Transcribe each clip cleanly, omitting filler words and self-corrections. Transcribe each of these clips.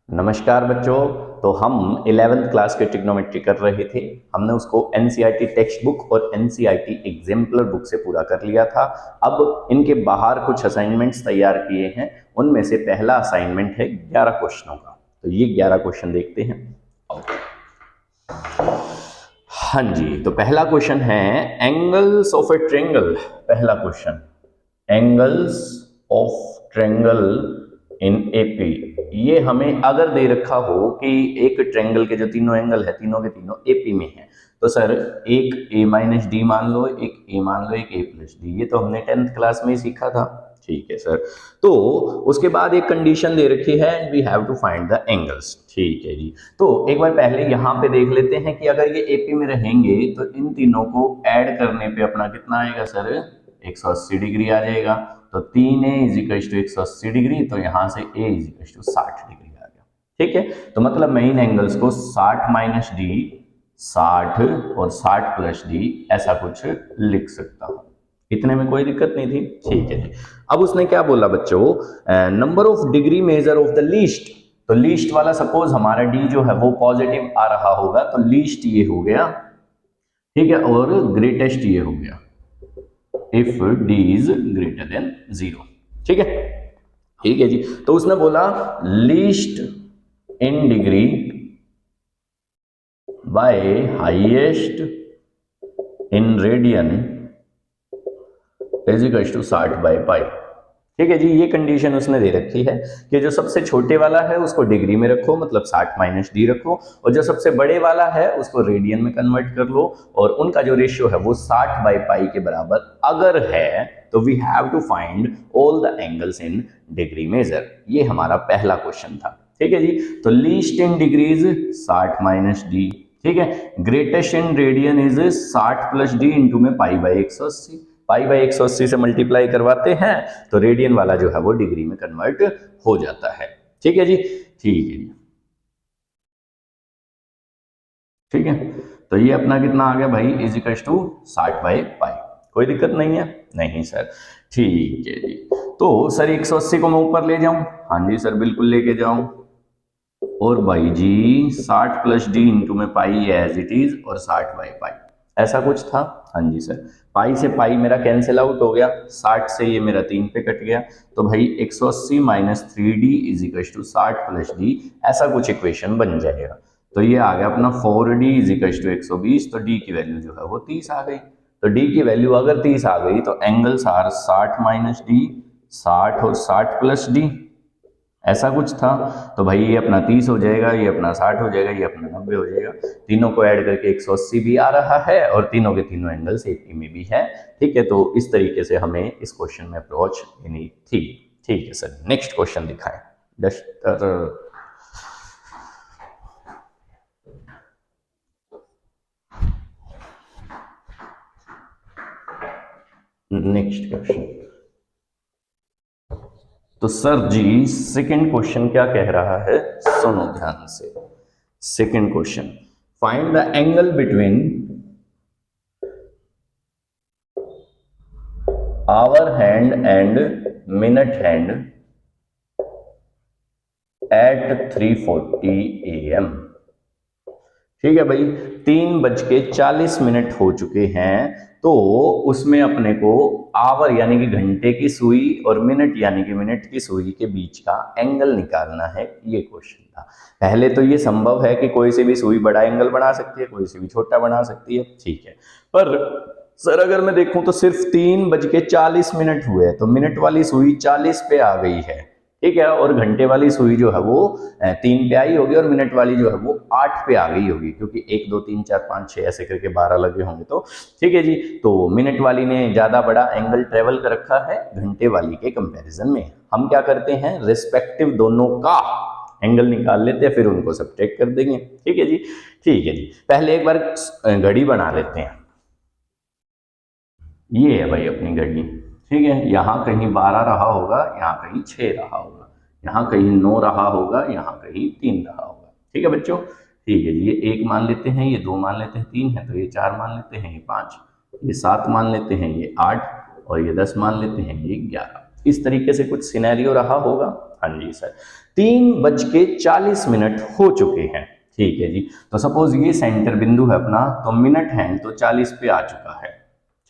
नमस्कार बच्चों। तो हम 11th क्लास के ट्रिग्नोमेट्री कर रहे थे। हमने उसको एनसीईआरटी टेक्स्ट बुक और एनसीईआरटी एग्जाम्पलर बुक से पूरा कर लिया था। अब इनके बाहर कुछ असाइनमेंट्स तैयार किए हैं। उनमें से पहला असाइनमेंट है 11 क्वेश्चनों का। तो ये 11 क्वेश्चन देखते हैं। हाँ जी, तो पहला क्वेश्चन है एंगल्स ऑफ ए ट्रायंगल। पहला question, angles of triangle in AP. ये हमें अगर दे रखा हो कि एक ट्रायंगल के जो तीनों एंगल है तीनों के तीनों एपी में है, तो सर एक ए माइनस डी मान लो, एक ए मान लो, एक ए प्लस डी। ये तो हमने 10th क्लास में ही सीखा था। ठीक है सर। तो उसके बाद एक कंडीशन दे रखी है and we have to find the angles. ठीक है जी। तो एक बार पहले यहाँ पे देख लेते हैं कि अगर ये एपी में रहेंगे तो इन तीनों को ऐड करने पे अपना कितना आएगा सर, 180 डिग्री आ जाएगा। तो 3a is equal to 180 degree, तो यहाँ से a is equal to 60 degree आ गया। ठीक है, तो मतलब मैं इन एंगल्स को 60 माइनस डी, 60 और 60 प्लस डी ऐसा कुछ लिख सकता हूँ। इतने में कोई दिक्कत नहीं थी। ठीक है जी। अब उसने क्या बोला बच्चों, number of degree measure of the least. तो लीस्ट वाला सपोज हमारा डी जो है वो पॉजिटिव आ रहा होगा, तो लीस्ट ये हो गया। ठीक है, और ग्रेटेस्ट ये हो गया if D is greater than 0। ठीक है, ठीक है जी। तो उसने बोला least in degree by highest in radian is equal to 60 by pi. ठीक है जी। ये कंडीशन उसने दे रखी है कि जो सबसे छोटे वाला है उसको डिग्री में रखो, मतलब 60 माइनस डी रखो, और जो सबसे बड़े वाला है उसको रेडियन में कन्वर्ट कर लो, और उनका जो रेशियो है वो 60 बाई पाई के बराबर अगर है तो we have to find all the angles in degree measure. ये हमारा पहला क्वेश्चन था। ठीक है जी। तो least in degrees 60 minus D. ठीक है, greatest in radian is 60 plus D into में पाई बाई 180। पाई बाई 180 से मल्टीप्लाई करवाते हैं तो रेडियन वाला जो है वो डिग्री में कन्वर्ट हो जाता है। ठीक है जी। ठीक है जी। ठीक है, तो ये अपना कितना आ गया भाई, is equal to 60 by pi. कोई दिक्कत नहीं है? नहीं सर। ठीक है जी। तो सर 180 को मैं ऊपर ले जाऊं? हाँ जी सर, बिल्कुल लेके जाऊं। और बाई जी 60 प्लस डी इंटू में पाई एज इट इज, और 60 बाई पाई ऐसा कुछ था। हाँ जी सर। पाई से पाई मेरा कैंसिल आउट हो गया, 60 से ये मेरा 3 पे कट गया, तो भाई 180 minus 3d is equal to 60 plus D, ऐसा कुछ इक्वेशन बन जाएगा। तो ये आ गया अपना 4d इज इक्वल टू 120। तो d की वैल्यू जो है वो 30 आ गई। तो d की वैल्यू अगर 30 आ गई तो एंगल्स आर 60 माइनस डी, 60 और 60 प्लस डी, ऐसा कुछ था। तो भाई ये अपना 30 हो जाएगा, ये अपना 60 हो जाएगा, ये अपना 90 हो जाएगा। तीनों को ऐड करके 180 भी आ रहा है, और तीनों के तीनों एंगल्स एपी में भी है। ठीक है, तो इस तरीके से हमें इस क्वेश्चन में अप्रोच लेनी थी। ठीक है सर, नेक्स्ट क्वेश्चन दिखाएं। Next question. तो सर जी सेकंड क्वेश्चन क्या कह रहा है, सुनो ध्यान से। Second question, find the angle between hour hand and minute hand at 3:40 AM। ठीक है भाई, 3:40 हो चुके हैं। तो उसमें अपने को आवर यानी कि घंटे की सुई और मिनट यानी कि मिनट की सुई के बीच का एंगल निकालना है। ये क्वेश्चन था। पहले तो ये संभव है कि कोई से भी सुई बड़ा एंगल बना सकती है, कोई से भी छोटा बना सकती है। ठीक है, पर सर अगर मैं देखूं तो सिर्फ 3:40 हुए, तो मिनट वाली सुई 40 पे आ गई है। ठीक है, और घंटे वाली सुई जो है वो 3 पे आई होगी, और मिनट वाली जो है वो 8 पे आ गई होगी, क्योंकि 1 2 3 4 5 6 ऐसे करके 12 लगे होंगे। तो ठीक है जी। तो मिनट वाली ने ज्यादा बड़ा एंगल ट्रेवल कर रखा है घंटे वाली के कंपैरिजन में। हम क्या करते हैं, रिस्पेक्टिव दोनों का एंगल निकाल लेते हैं, फिर उनको सब्ट्रैक्ट कर देंगे। ठीक है जी। ठीक है जी, पहले एक बार घड़ी बना लेते हैं। ये है भाई अपनी घड़ी। ठीक है, यहाँ कहीं 12 रहा होगा, यहाँ कहीं 6 रहा होगा, यहाँ कहीं 9 रहा होगा, यहाँ कहीं 3 रहा होगा। ठीक है बच्चों। ठीक है जी, ये 1 मान लेते हैं, ये 2 मान लेते हैं, 3 है तो ये 4 मान लेते हैं, ये 5, ये 7 मान लेते हैं, ये 8, और ये 10 मान लेते हैं, ये 11। इस तरीके से कुछ सिनेरियो रहा होगा। हाँ जी सर। 3:40 हो चुके हैं। ठीक है जी, तो सपोज ये सेंटर बिंदु है अपना, तो मिनट हैंड तो 40 पे आ चुका है।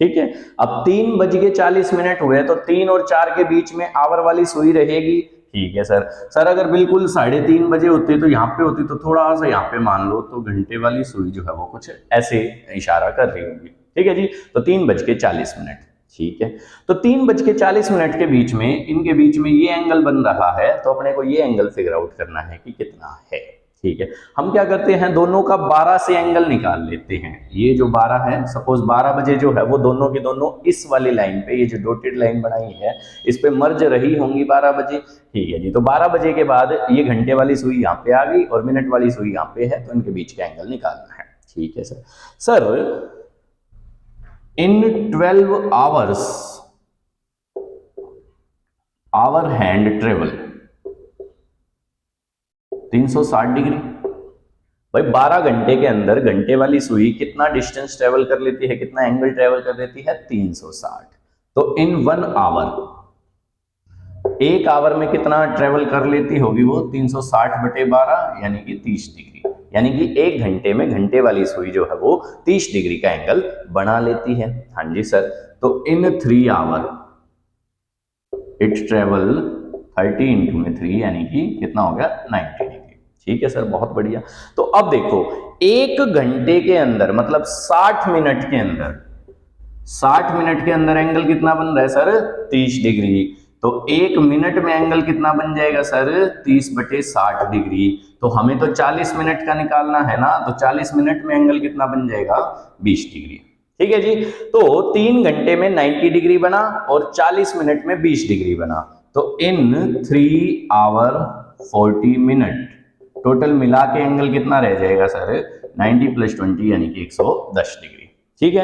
ठीक है, अब 3:40 हुए तो 3 और 4 के बीच में आवर वाली सुई रहेगी। ठीक है सर अगर बिल्कुल 3:30 बजे होते तो यहाँ पे होती तो थोड़ा सा यहाँ पे मान लो तो घंटे वाली सुई जो है वो कुछ ऐसे इशारा कर रही होगी। ठीक है जी, तो 3:40। ठीक है, तो 3:40 के बीच में, इनके बीच में ये एंगल बन रहा है, तो अपने को ये एंगल फिगर आउट करना है कि कितना है। ठीक है, हम क्या करते हैं, दोनों का 12 से एंगल निकाल लेते हैं। ये जो 12 है, सपोज 12 बजे जो है वो दोनों की दोनों इस वाली लाइन पे, ये जो डॉटेड लाइन बनाई है इस पे मर्ज रही होंगी 12 बजे। ठीक है जी, तो 12 बजे के बाद ये घंटे वाली सुई यहाँ पे आ गई और मिनट वाली सुई यहाँ पे है, तो इनके बीच का एंगल निकालना है। ठीक है sir in 12 hours hour hand travel 360 degree. भाई 12 घंटे के अंदर घंटे वाली सुई कितना डिस्टेंस ट्रेवल कर लेती है, कितना एंगल ट्रेवल कर लेती है, 360। तो इन 1 आवर, 1 आवर में कितना ट्रेवल कर लेती होगी वो, 360/12 यानी कि 30 डिग्री। यानी कि 1 घंटे में घंटे वाली सुई जो है वो 30 डिग्री का एंगल बना लेती है। हाँ जी सर, तो इन 3 आवर इट ट्रेवल 30 इंटू में 3 यानी कि कितना हो गया, 90 डिग्री। ठीक है सर, बहुत बढ़िया। तो अब देखो 1 घंटे के अंदर मतलब 60 मिनट के अंदर, 60 मिनट के अंदर एंगल कितना बन रहा है सर, 30 डिग्री। तो 1 मिनट में एंगल कितना बन जाएगा सर, 30/60 डिग्री। तो हमें तो 40 मिनट का निकालना है ना, तो 40 मिनट में एंगल कितना बन जाएगा, 20 डिग्री। ठीक है जी, तो 3 घंटे में 90 डिग्री बना और 40 मिनट में 20 डिग्री बना। तो इन 3 आवर 40 मिनट टोटल मिला के एंगल कितना रह जाएगा सर, 90 + 20 यानी कि 110 डिग्री। ठीक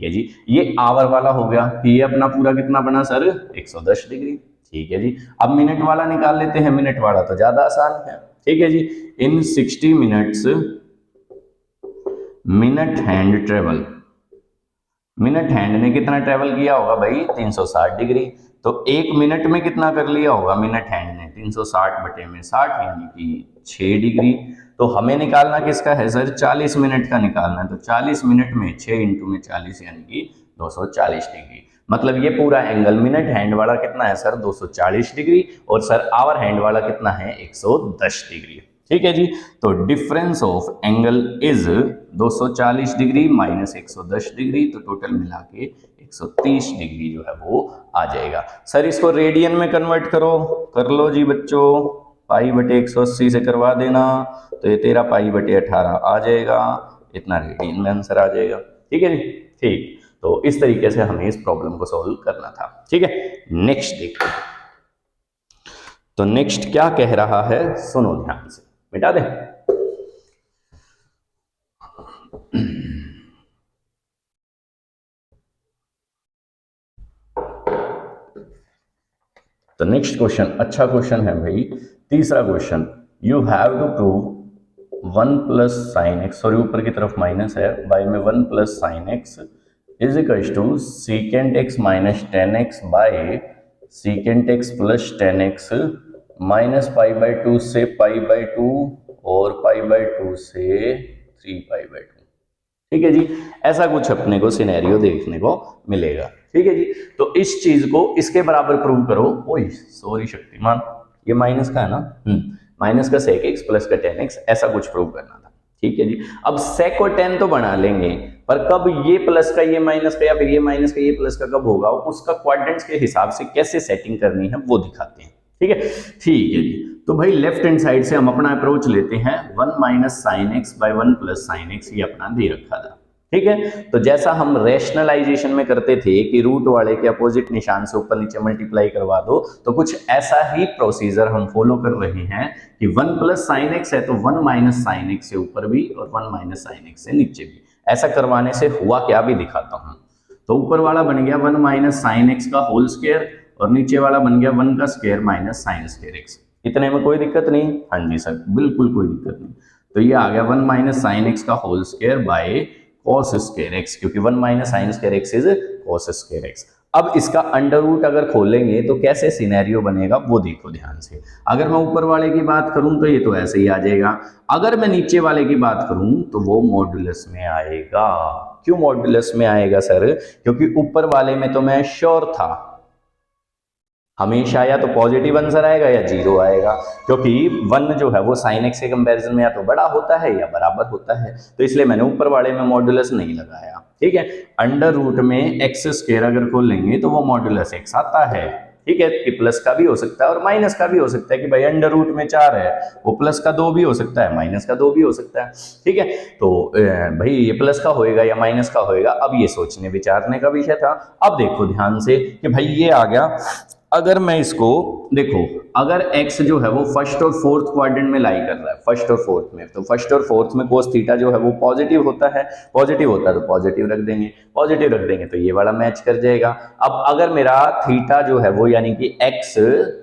है जी, ये आवर वाला हो गया कि ये अपना पूरा कितना बना सर, 110 डिग्री। ठीक है जी, अब मिनट वाला निकाल लेते हैं, मिनट वाला तो ज्यादा आसान है। ठीक है जी, इन 60 minutes minute hand travel, minute hand ने कितना ट्रेवल किया होगा भाई, 360 डिग्री। तो 1 मिनट में कितना कर लिया होगा मिनट हैंड ने, 360/60 यानी कि 6 डिग्री। तो हमें निकालना किसका है सर, 40 मिनट का निकालना है। तो 40 मिनट में 6 इंटू में 40 यानी कि 240 डिग्री। मतलब ये पूरा एंगल मिनट हैंड वाला कितना है सर, 240 डिग्री, और सर आवर हैंड वाला कितना है, 110 डिग्री। ठीक है जी, तो difference of angle is 240 degree minus 110 degree, तो टोटल मिला के 130 डिग्री जो है वो आ जाएगा। सर इसको रेडियन में कन्वर्ट करो, कर लो जी बच्चों, π/180 से करवा देना, तो ये 13π/18 आ जाएगा, इतना रेडियन में आंसर आ जाएगा। ठीक है जी, ठीक, तो इस तरीके से हमें इस प्रॉब्लम को सॉल्व करना था। ठीक है, नेक्स्ट देखते हैं। तो नेक्स्ट क्या कह रहा है, सुनो ध्यान से, मिटा दे। तो नेक्स्ट क्वेश्चन अच्छा क्वेश्चन है भाई, तीसरा question, you have to prove 1 + sin x, sorry ऊपर की तरफ माइनस है, बाय में 1 + sin x is equal to secant x - 10x by secant x + 10x minus π/2 से π/2 और π/2 से 3π/2। ठीक है जी, ऐसा कुछ अपने को सिनेरियो देखने को मिलेगा। ठीक है जी, तो इस चीज को इसके बराबर प्रूव करो। ओए सॉरी शक्तिमान, ये माइनस का है ना, माइनस का sec x प्लस का 10x, ऐसा कुछ प्रूव करना था। ठीक है जी, अब sec और 10 तो बना लेंगे, पर कब ये प्लस का ये माइनस का या फिर ये माइनस का ये प्लस का कब होगा, उसका क्वाड्रेंट्स के हिसाब से कैसे सेटिंग करनी है वो दिखाते हैं। ठीक है जी, तो भाई लेफ्ट हैंड साइड से हम अपना अप्रोच लेते हैं, 1 - sin x / 1 + sin x, ये अपना दे रखा था। ठीक है, तो जैसा हम रेशनलाइजेशन में करते थे कि रूट वाले के अपोजिट निशान से ऊपर नीचे मल्टीप्लाई करवा दो, तो कुछ ऐसा ही प्रोसीजर हम फॉलो कर रहे हैं कि 1 + sin x है तो 1 - sin x से ऊपर भी और 1 - sin x से नीचे भी। ऐसा करवाने से हुआ क्या भी दिखाता हूं। तो ऊपर वाला बन गया 1 - sin x का होल स्क्वायर और नीचे वाला बन गया 1 का square minus sin square x। इतने में कोई दिक्कत नहीं? हाँ जी सर, बिल्कुल कोई दिक्कत नहीं। तो ये आ गया 1 - sin x का whole square by cos square x, क्योंकि 1 - sin square x is cos square x। अब इसका अंडर रूट अगर खोलेंगे तो कैसे सिनेरियो बनेगा वो देखो ध्यान से। अगर मैं ऊपर वाले की बात करूं तो ये तो ऐसे ही आ जाएगा, अगर मैं नीचे वाले की बात करूं तो वो मॉडुलस में आएगा। क्यों मॉडुलस में आएगा सर? क्योंकि ऊपर वाले में तो मैं श्योर था हमेशा या तो पॉजिटिव आंसर आएगा या जीरो आएगा, क्योंकि वन जो है वो साइन एक्स के कंपैरिजन में या तो बड़ा होता है या बराबर होता है, तो इसलिए मैंने ऊपर वाले में मॉडुलस नहीं लगाया। ठीक है, अंडर रूट में एक्स स्क्वायर अगर खोलेंगे तो वो मॉडुलस एक्स आता है। ठीक है, कि प्लस का भी हो सकता है और माइनस का भी हो सकता है, कि भाई अंडर रूट में 4 है, वो प्लस का 2 भी हो सकता है, माइनस का 2 भी हो सकता है। ठीक है, तो भाई ये प्लस का होएगा या माइनस का होएगा, अब ये सोचने विचारने का विषय था। अब देखो ध्यान से कि भाई ये आ गया, अगर मैं इसको देखो, अगर x जो है वो फर्स्ट और फोर्थ क्वाड्रेंट में लाई कर रहा है, फर्स्ट और फोर्थ में, तो फर्स्ट और फोर्थ में कोस थीटा जो है वो पॉजिटिव होता है, पॉजिटिव होता है तो पॉजिटिव रख देंगे, पॉजिटिव रख देंगे तो ये वाला मैच कर जाएगा। अब अगर मेरा थीटा जो है वो यानी कि x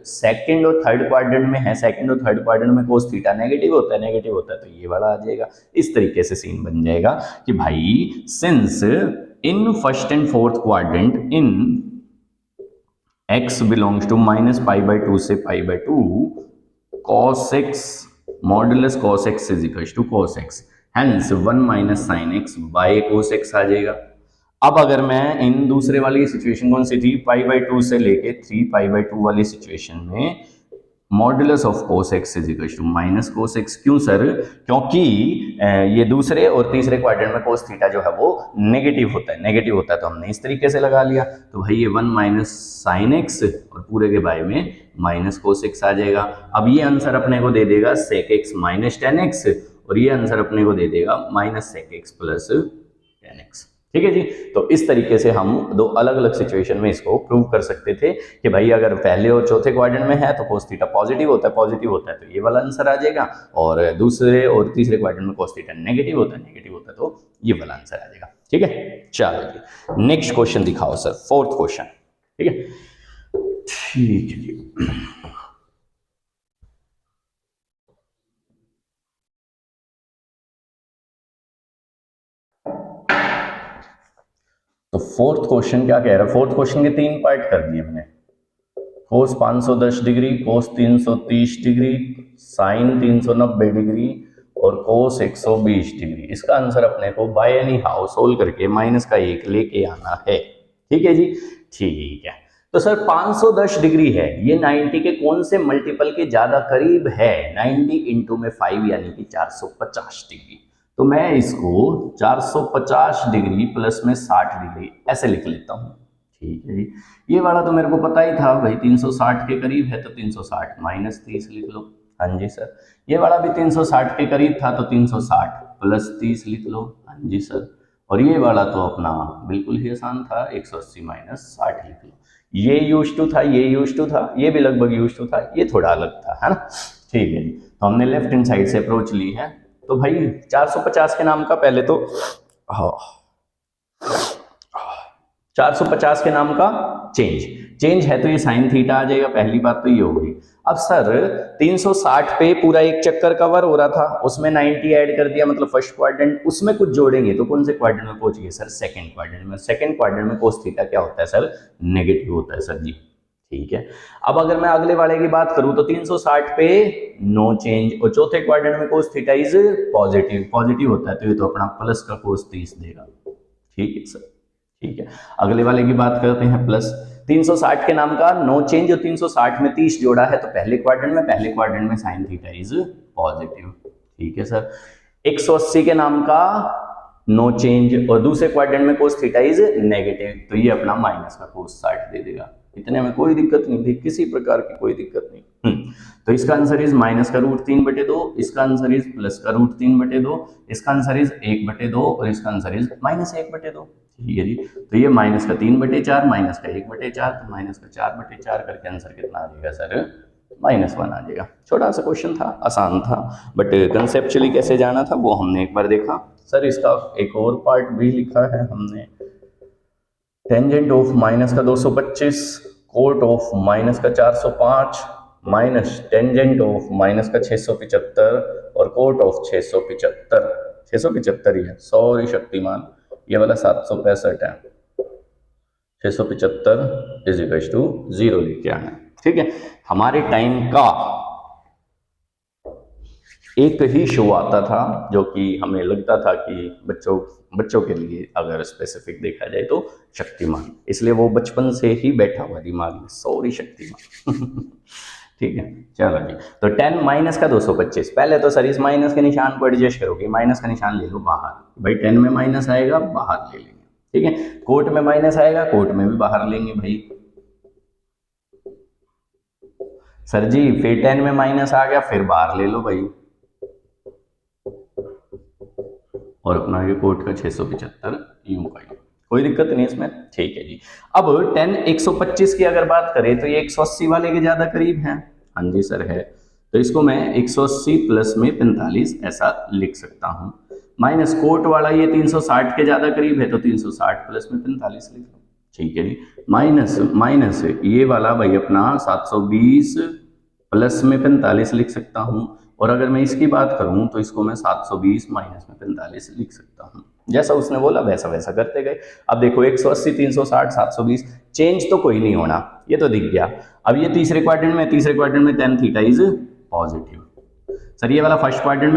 सेकंड और थर्ड क्वाड्रेंट में है, सेकंड और थर्ड क्वाड्रेंट में कोस थीटा नेगेटिव होता है, नेगेटिव होता है तो ये वाला आ जाएगा। इस तरीके से सीन बन जाएगा कि भाई since in first and fourth quadrant in x belongs to minus pi by 2 से pi by 2 cos x modulus cos x is equals to cos x, hence 1 minus sin x by cos x आ जाएगा। अब अगर मैं इन दूसरे वाली situation कौन सी थी, pi by 2 से लेके 3 पाई बाई 2 वाली सिचुएशन में modulus of cos X is equal to minus cos X. क्यों सर? क्योंकि ये दूसरे और तीसरे क्वाड्रेंट में कोस थीटा जो है वो नेगेटिव होता है, नेगेटिव होता है तो हमने इस तरीके से लगा लिया, तो भाई ये 1 माइनस साइन एक्स और पूरे के बाय में माइनस कोस एक्स आ जाएगा। अब ये आंसर अपने को दे देगा sec X minus tan X, और ये आंसर अपने को दे देगा minus sec X plus tan X. ठीक है जी, तो इस तरीके से हम दो अलग अलग सिचुएशन में इसको प्रूव कर सकते थे कि भाई अगर पहले और चौथे क्वाड्रेंट में है तो कोस थीटा पॉजिटिव होता है, पॉजिटिव होता है तो ये वाला आंसर आ जाएगा, और दूसरे और तीसरे क्वाड्रेंट में कोस थीटा नेगेटिव होता है, नेगेटिव होता है तो ये वाला आंसर आ जाएगा। ठीक है, चलो जी नेक्स्ट क्वेश्चन दिखाओ सर, फोर्थ क्वेश्चन। ठीक है, ठीक है जी। तो फोर्थ क्वेश्चन क्या कह रहा है? फोर्थ क्वेश्चन के 3 पार्ट कर दिए मैंने, कोस 510 डिग्री, कोस 330 डिग्री, साइन 390 डिग्री और कोस 120 डिग्री। इसका आंसर अपने को बाय एनी हाउ सोल्व करके माइनस का 1 लेके आना है। ठीक है जी, ठीक है। तो सर 510 डिग्री है, ये 90 के कौन से मल्टीपल के ज्यादा करीब है? 90 इंटू में 5 यानी कि 450 डिग्री। तो मैं इसको 450 डिग्री प्लस में 60 डिग्री ऐसे लिख लेता हूं। ठीक है जी, ये वाला तो मेरे को पता ही था भाई, 360 के करीब है तो 360 माइनस 30 लिख लो। हाँ जी सर, ये वाला भी 360 के करीब था तो 360 प्लस 30 लिख लो। हाँ जी सर, और ये वाला तो अपना बिल्कुल ही आसान था, 180 माइनस 60 लिख लो। ये यूज टू था, ये यूज टू था, ये भी लगभग यूज टू था, ये थोड़ा अलग था, है ना। ठीक है जी, तो हमने लेफ्ट हैंड साइड से अप्रोच ली है। तो भाई 450 के नाम का पहले तो 450 के नाम का चेंज, चेंज है तो ये साइन थीटा आ जाएगा, पहली बात तो ये होगी। अब सर 360 पे पूरा एक चक्कर कवर हो रहा था, उसमें 90 ऐड कर दिया, मतलब फर्स्ट क्वाड्रेंट, उसमें कुछ जोड़ेंगे तो कौन से क्वाड्रेंट में पहुंच गए सर? सेकंड क्वाड्रेंट में। सेकंड क्वाड्रेंट में कोस थीटा क्या होता है सर? नेगेटिव होता है सर जी। ठीक है, अब अगर मैं अगले वाले की बात करूं तो 360 पे नो चेंज, और चौथे क्वाड्रेंट में cos theta is positive, positive होता है तो ये तो अपना प्लस का कोस 30 देगा। ठीक है सर, ठीक है। अगले वाले की बात करते हैं, प्लस 360 के नाम का नो चेंज, और 360 में 30 जोड़ा है तो पहले क्वाड्रेंट में साइन थीटा इज पॉजिटिव। ठीक है सर, 180 के नाम का नो चेंज और दूसरे क्वाड्रेंट में कोस थीटा इज नेगेटिव, तो ये अपना माइनस का कोस 60 दे देगा। इतने में कोई दिक्कत नहीं थी, किसी प्रकार की कोई दिक्कत नहीं। तो इसका आंसर इज माइनस का रूट 3/2, इसका आंसर इज प्लस का रूट 3/2, इसका आंसर इज 1/2 और इसका आंसर इज माइनस 1/2। ठीक है जी, तो ये माइनस का 3/4 माइनस का 1/4, तो माइनस का 4/4 करके आंसर कितना आ जाएगा सर? -1 आ जाएगा। छोटा सा क्वेश्चन था, आसान था, बट कंसेप्चुअली कैसे जाना था वो हमने एक बार देखा। सर इसका एक और पार्ट भी लिखा है हमने, टेंजेंट ऑफ माइनस का 225, कोट ऑफ माइनस का 405, माइनस टेंजेंट ऑफ माइनस का 675 और कोट ऑफ 675, 675 ही है, सॉरी शक्तिमान, ये वाला 765 है। 675 इज इक्वल टू 0 लेके आना है। ठीक है, हमारे टाइम का एक ही शो आता था जो कि हमें लगता था कि बच्चों के लिए अगर स्पेसिफिक देखा जाए तो शक्तिमान, इसलिए वो बचपन से ही बैठा हुआ दिमाग में, सॉरी शक्तिमान। ठीक है, चलो जी। तो 10 माइनस का 225, पहले तो सर इस माइनस के निशान को एडजस्ट करोगे, माइनस का निशान ले लो बाहर, भाई 10 में माइनस आएगा बाहर ले लेंगे। ठीक है, कोट में माइनस आएगा, कोट में भी बाहर लेंगे भाई। सर जी फिर 10 में माइनस आ गया, फिर बाहर ले लो भाई, और अपना ये कोट का 675 यूं का यूं, कोई दिक्कत नहीं इसमें। ठीक है जी। अब 10 125 की अगर बात करें तो ये 180 वाले के ज्यादा करीब है। हाँ जी सर है, तो इसको मैं 180 प्लस में 45 ऐसा लिख सकता हूँ। माइनस कोट वाला ये 360 के ज्यादा करीब है, तो 360 प्लस में 45 लिख लो। ठीक है जी। माइनस माइनस ये वाला भाई अपना 720 प्लस में 45 लिख सकता हूँ, और अगर मैं इसकी बात करूं तो इसको मैं 720 माइनस में 45 लिख सकता हूं। जैसा उसने बोला वैसा वैसा करते गए। अब देखो 180 360 720, चेंज तो कोई नहीं होना, ये तो दिख गया। अब ये तीसरे क्वाड्रेंट में tan theta is positive. Sir ये वाला फर्स्ट क्वाड्रेंट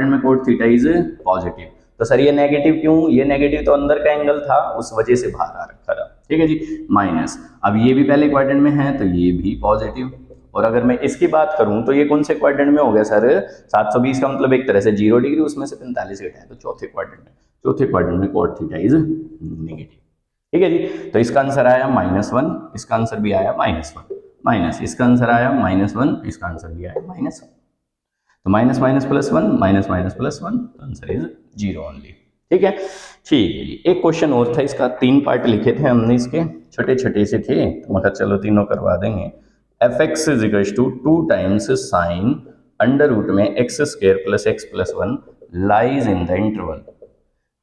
में कोट थीटा इज पॉजिटिव, तो सर ये नेगेटिव क्यों? ये नेगेटिव तो अंदर का एंगल था, उस वजह से बाहर आ रखा था। ठीक है जी। माइनस, अब ये भी पहले क्वाड्रेंट में है तो ये भी पॉजिटिव, और अगर मैं इसकी बात करूं तो ये कौन से क्वाड्रेंट में हो गया सर? 720 का मतलब एक तरह से 0 डिग्री, उसमें से 45 घटाए तो चौथे क्वाड्रेंट में cot थीटा इज नेगेटिव। ठीक है जी। तो इसका आंसर आया -1, इसका आंसर भी आया -1, माइनस इसका आंसर आया -1, इसका आंसर भी आया -1। तो minus minus plus one, minus minus plus one, answer is 0 only. ठीक है जी। एक क्वेश्चन और था, इसका 3 पार्ट लिखे थे हमने, इसके छोटे छोटे से थे, तो मैं चलो तीनों करवा देंगे। fx is equal to 2 times sine under root में x² plus x plus 1 lies in the interval.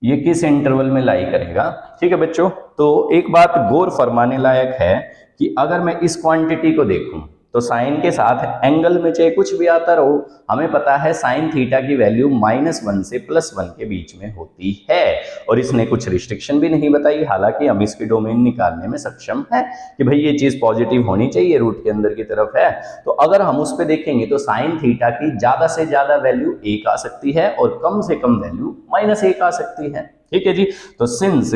ये किस इंटरवल में लाई करेगा? ठीक है बच्चों, तो एक बात गौर फरमाने लायक है कि अगर मैं इस क्वांटिटी को देखूं तो साइन के साथ एंगल में चाहे कुछ भी आता रहो, हमें पता है साइन थीटा की वैल्यू -1 से +1 के बीच में होती है, और इसने कुछ रिस्ट्रिक्शन भी नहीं बताई। हालांकि हम इसकी डोमेन निकालने में सक्षम है कि भाई ये चीज पॉजिटिव होनी चाहिए, रूट के अंदर की तरफ है। तो अगर हम उस पर देखेंगे तो साइन थीटा की ज्यादा से ज्यादा वैल्यू 1 आ सकती है, और कम से कम वैल्यू -1 आ सकती है। ठीक है जी। तो सिंस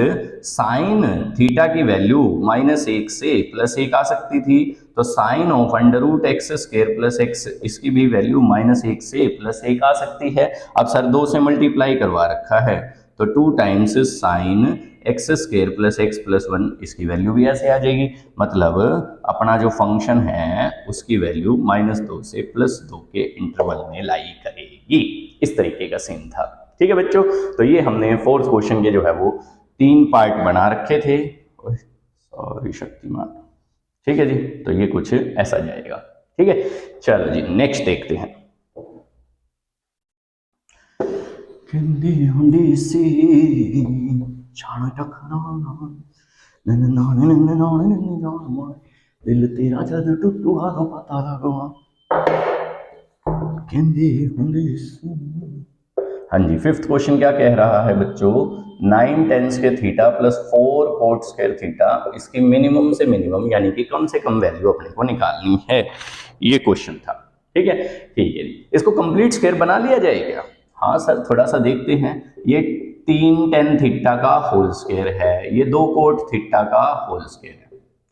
साइन थीटा की वैल्यू -1 से +1 आ सकती थी, तो sine of under root x² plus x, इसकी भी वैल्यू -1 से +1 आ सकती है। अब सर 2 से मल्टीप्लाई करवा रखा है, तो 2 times sign x² plus x plus 1, इसकी वैल्यू भी ऐसे आ जाएगी। मतलब अपना जो फंक्शन है उसकी वैल्यू -2 से +2 के इंटरवल में लाई करेगी। इस तरीके का सीन था। ठीक है बच्चों, तो ये हमने 4th क्वेश्चन के जो है वो 3 पार्ट बना रखे थे। सॉरी शक्तिमान। ठीक है जी, तो ये कुछ ऐसा जाएगा। ठीक है, चलो जी नेक्स्ट देखते हैं। दिल तेरा जद टुटुआ तो पता लगा। हाँ जी, 5th क्वेश्चन क्या कह रहा है बच्चों? 9 टेंस के theta plus 4 coat square theta, इसकी मिनिमम से मिनिमम यानी कि कम से कम वैल्यू अपने को निकालनी है। ये क्वेश्चन था। ठीक है जी। इसको कंप्लीट स्क्वायर बना लिया जाए क्या? हाँ सर, थोड़ा सा देखते हैं। ये 3 टेन थीटा का होल स्क्वायर है, ये 2 कोट थीटा का होल स्क्वायर है।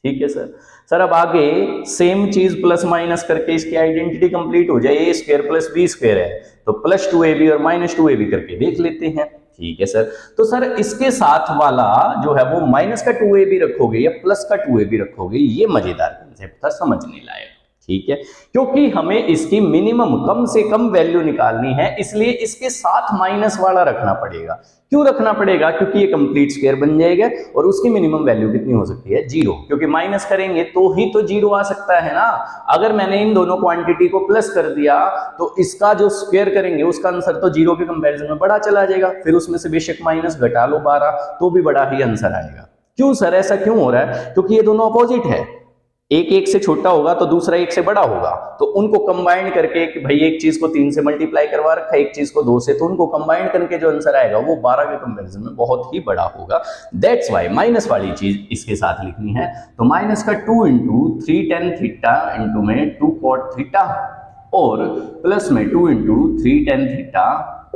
ठीक है सर अब आगे सेम चीज प्लस माइनस करके इसकी आइडेंटिटी कंप्लीट हो जाए। a square plus b square है, तो +2ab और -2ab करके देख लेते हैं। ठीक है सर, तो सर इसके साथ वाला जो है वो माइनस का 2ab रखोगे या प्लस का 2ab रखोगे, ये मजेदार कंसेप्ट था, समझने लायक। ठीक है, क्योंकि हमें इसकी मिनिमम कम से कम वैल्यू निकालनी है, इसलिए इसके साथ माइनस वाला रखना पड़ेगा। क्यों रखना पड़ेगा? क्योंकि ये कंप्लीट स्क्वायर बन जाएगा, और उसकी मिनिमम वैल्यू कितनी हो सकती है? 0, क्योंकि माइनस करेंगे तो ही तो 0 आ सकता है ना। अगर मैंने इन दोनों क्वांटिटी को प्लस कर दिया तो इसका जो स्क्वायर करेंगे उसका आंसर तो 0 के कंपैरिजन में बड़ा चला जाएगा, फिर उसमें से बेशक माइनस घटा लो 12 तो भी बड़ा ही आंसर आएगा। क्यों सर, ऐसा क्यों हो रहा है? क्योंकि ये दोनों अपोजिट है। एक एक से छोटा होगा तो दूसरा एक से बड़ा होगा, तो उनको कंबाइन करके कि भाई एक चीज को 3 से मल्टीप्लाई करवा रखा है, एक चीज को 2 से, तो उनको कंबाइन करके जो आंसर आएगा वो 12 के कंपैरिजन में बहुत ही बड़ा होगा। दैट्स वाई माइनस वाली चीज इसके साथ लिखनी है। तो माइनस का 2 इंटू 3 टेन थीटा इंटू में 2 कॉट थीटा, और प्लस में 2 इंटू 3 टेन थीटा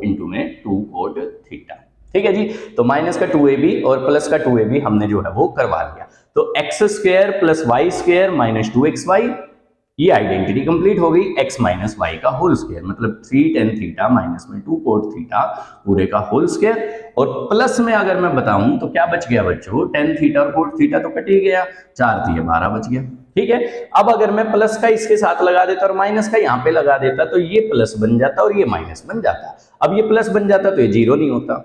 इंटू में 2 कॉट थीटा। ठीक है जी, तो माइनस का 2ab और प्लस का 2ab हमने जो है वो करवा लिया। तो X square plus Y square minus 2xy, ये आइडेंटिटी कंप्लीट हो गई। x माइनस वाई का होल स्क्वायर मतलब 3 टेन थीटा माइनस में 2 कोट थीटा पूरे का होल स्क्वायर, और प्लस में अगर मैं बताऊं तो क्या बच गया बच्चों, टेन थीटा और कोट थीटा तो कट ही गया, 4 दिए 12 बच गया। ठीक है, अब अगर मैं प्लस का इसके साथ लगा देता और माइनस का यहाँ पे लगा देता तो ये प्लस बन जाता और ये माइनस बन जाता। अब ये प्लस बन जाता तो ये जीरो नहीं होता,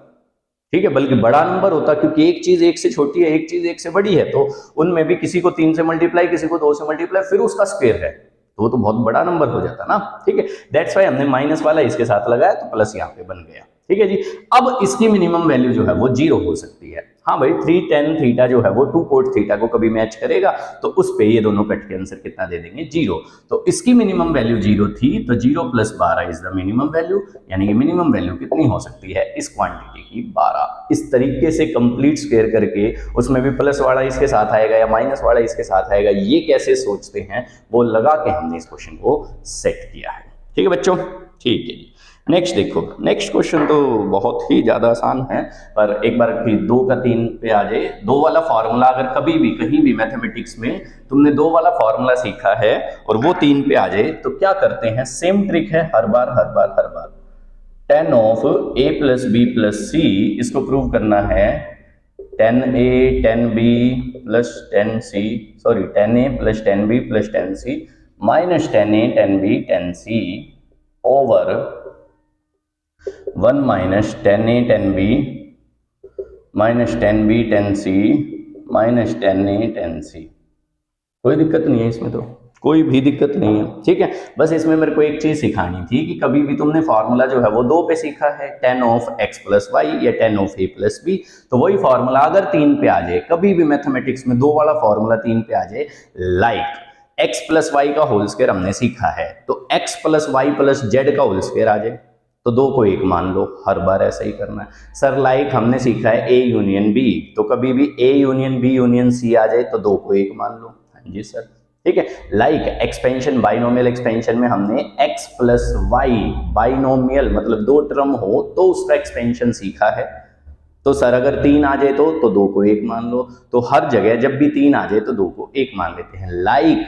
ठीक है, बल्कि बड़ा नंबर होता, क्योंकि एक चीज एक से छोटी है, एक चीज एक से बड़ी है, तो उनमें भी किसी को 3 से मल्टीप्लाई, किसी को 2 से मल्टीप्लाई, फिर उसका स्क्वायर है, तो वो तो बहुत बड़ा नंबर हो जाता ना। ठीक है, दैट्स वाई हमने माइनस वाला इसके साथ लगाया तो प्लस यहाँ पे बन गया। ठीक है जी, अब इसकी मिनिमम वैल्यू जो है वो 0 हो सकती है। हाँ भाई, 3 टेन थीटा जो है वो 2 कोट थीटा को कभी मैच करेगा तो उस पे ये दोनों कट के आंसर कितना दे देंगे, 0। तो इसकी मिनिमम वैल्यू 0 थी, तो 0 plus 12 is the minimum value, यानी कि मिनिमम वैल्यू कितनी हो सकती है इस क्वांटिटी की, 12। इस तरीके से कंप्लीट स्क्वायर करके उसमें भी प्लस वाला इसके साथ आएगा या माइनस वाला इसके साथ आएगा, ये कैसे सोचते हैं वो लगा के हमने इस क्वेश्चन को सेट किया है। ठीक है बच्चों, ठीक है जी। नेक्स्ट देखो, नेक्स्ट क्वेश्चन तो बहुत ही ज्यादा आसान है, पर एक बार फिर 2 का 3 पे आ जाए। 2 वाला फॉर्मूला अगर कभी भी कहीं भी मैथमेटिक्स में तुमने 2 वाला फॉर्मूला सीखा है और वो 3 पे आ जाए तो क्या करते हैं, सेम ट्रिक है हर बार हर बार हर बार। tan of a plus B plus C, इसको प्रूव करना है tan a tan b plus tan c, sorry tan a plus tan b plus tan c minus tan a tan b tan c over 1 minus tan a tan b minus tan b tan c minus tan a tan c। कोई दिक्कत नहीं है इसमें, तो कोई भी दिक्कत नहीं है। ठीक है, बस इसमें मेरे को एक चीज सिखानी थी कि कभी भी तुमने फॉर्मूला जो है वो 2 पे सीखा है, tan of x plus Y या tan of a plus B, तो वही फॉर्मूला अगर 3 पे आ जाए, कभी भी मैथमेटिक्स में 2 वाला फॉर्मूला 3 पे आ जाए, लाइक x प्लस वाई का होल स्क्वायर हमने सीखा है, तो x plus Y plus Z का होल स्क्वायर आ जाए तो 2 को 1 मान लो, हर बार ऐसा ही करना है। सर लाइक हमने सीखा है a यूनियन b, तो कभी भी a union b union c आ जाए तो 2 को 1 मान लो। हाँ जी सर, ठीक है। लाइक एक्सपेंशन, बाइनोमियल एक्सपेंशन में हमने x प्लस वाई, बाइनोमियल मतलब 2 टर्म हो तो उसका एक्सपेंशन सीखा है, तो सर अगर 3 आ जाए तो 2 को 1 मान लो। तो हर जगह जब भी 3 आ जाए तो 2 को 1 मान लेते हैं। लाइक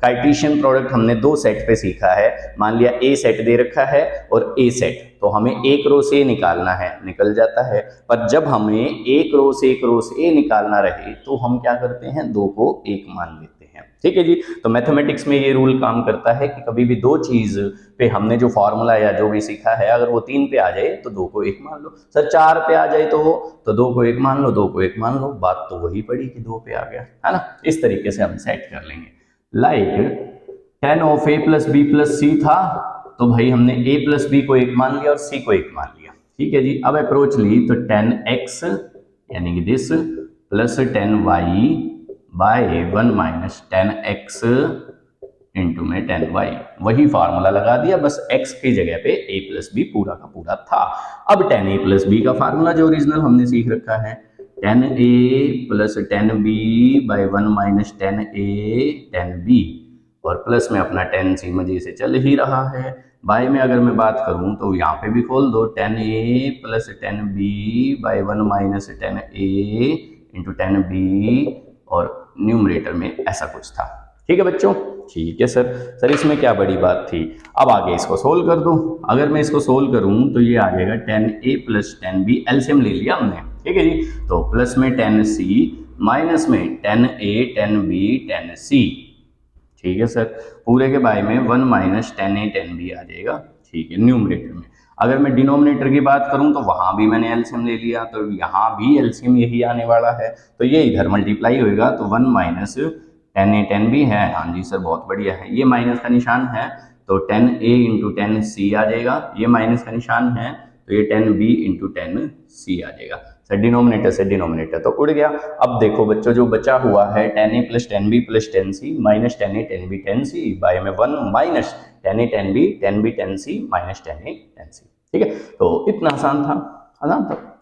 कार्टेशियन प्रोडक्ट हमने 2 सेट पे सीखा है, मान लिया ए सेट दे रखा है और ए सेट, तो हमें एक रो से निकालना है, निकल जाता है, पर जब हमें एक रो से निकालना रहे तो हम क्या करते हैं, 2 को 1 मान लेते हैं। ठीक है जी, तो मैथमेटिक्स में ये रूल काम करता है कि कभी भी 2 चीज पे हमने जो फॉर्मूला या जो भी सीखा है अगर वो 3 पे आ जाए तो 2 को 1 मान लो, सर 4 पे आ जाए तो 2 को 1 मान लो, 2 को 1 मान लो, बात तो वही पड़ी कि 2 पे आ गया, है ना। इस तरीके से हम सेट कर लेंगे। Like tan of a plus B plus C था, तो भाई हमने a प्लस बी को 1 मान लिया और c को 1 मान लिया। ठीक है जी, अब अप्रोच ली तो tan x यानी कि this plus tan y by 1 minus tan x into में tan y, वही फार्मूला लगा दिया, बस x की जगह पे a प्लस बी पूरा का पूरा था। अब tan a प्लस बी का फार्मूला जो ओरिजिनल हमने सीख रखा है, tan a plus tan b by 1 minus tan a tan b, और प्लस में अपना tan c मजे से चल ही रहा है। बाय में अगर मैं बात करूं तो यहाँ पे भी खोल दो, tan a plus tan b by 1 minus tan a into tan b, और न्यूमरेटर में ऐसा कुछ था। ठीक है बच्चों, ठीक है सर इसमें क्या बड़ी बात थी। अब आगे इसको सोल्व कर दूं, अगर मैं इसको सोल्व करूं तो ये आ जाएगा tan a plus tan b, LCM ले लिया हमने। ठीक है जी, तो प्लस में tan c माइनस में tan a tan b tan c। ठीक है सर, पूरे के बाय में 1 minus tan a tan b आ जाएगा। ठीक है, न्यूमरेटर में। अगर मैं डिनोमिनेटर की बात करूं तो वहां भी मैंने एलसीएम ले लिया, तो यहाँ भी एलसीएम यही आने वाला है, तो ये इधर मल्टीप्लाई होएगा, तो 1 minus tan a tan b है। हाँ जी सर, बहुत बढ़िया है, ये माइनस का निशान है तो tan a into tan c आ जाएगा, ये माइनस का निशान है तो ये tan b into tan c आ जाएगा। सर डिनोमिनेटर से डिनोमिनेटर तो उड़ गया। अब देखो बच्चों जो बचा हुआ है tan a plus tan b plus tan c minus tan a tan b tan c by में 1 minus tan a tan b tan c minus tan a tan c. ठीक है, तो इतना आसान था